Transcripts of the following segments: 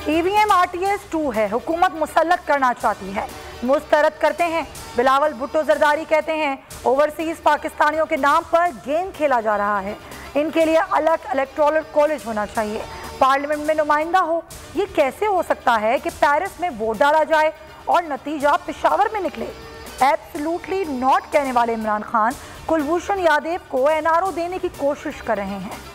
EVM RTS 2 है, हुकूमत मुसल्लत करना चाहती है, मुस्तरद करते हैं। बिलावल भुट्टो जरदारी कहते हैं ओवरसीज पाकिस्तानियों के नाम पर गेम खेला जा रहा है, इनके लिए अलग इलेक्टोरल कॉलेज होना चाहिए, पार्लियामेंट में नुमाइंदा हो। ये कैसे हो सकता है कि पेरिस में वोट डाला जाए और नतीजा पेशावर में निकले? एब्सोल्युटली नॉट कहने वाले इमरान खान कुलभूषण यादव को एनआरओ देने की कोशिश कर रहे हैं।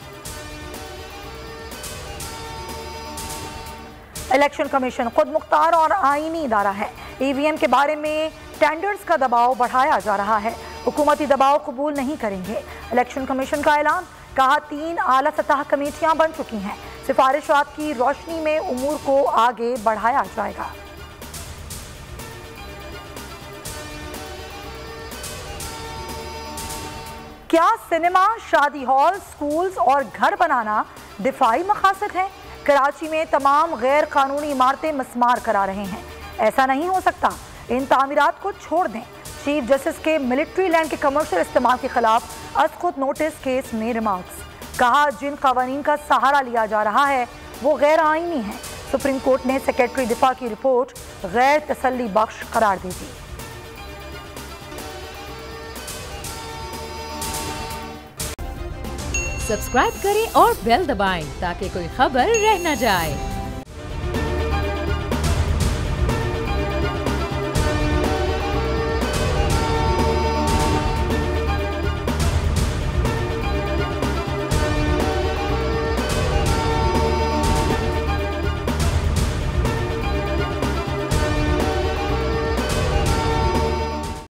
इलेक्शन कमीशन खुद मुख्तार और आईनी इदारा है, ईवीएम के बारे में टेंडर्स का दबाव बढ़ाया जा रहा है, हुकूमती दबाव कबूल नहीं करेंगे। इलेक्शन कमीशन का ऐलान, कहा 3 आला सतह कमेटियां बन चुकी हैं, सिफारिशात की रोशनी में उमूर को आगे बढ़ाया जाएगा। क्या सिनेमा, शादी हॉल, स्कूल्स और घर बनाना दिफाई मकासद है? कराची में तमाम गैर कानूनी इमारतें मस्मार करा रहे हैं, ऐसा नहीं हो सकता, इन तामीरात को छोड़ दें। चीफ जस्टिस के मिलिट्री लैंड के कमर्शियल इस्तेमाल के खिलाफ अजखुद नोटिस केस में रिमार्क्स, कहा जिन कवानीन का सहारा लिया जा रहा है वो गैर आईनी है। सुप्रीम कोर्ट ने सेक्रेटरी दिफा की रिपोर्ट गैर तसल्ली बख्श करार दे दी। सब्सक्राइब करें और बेल दबाएं ताकि कोई खबर रह न जाए।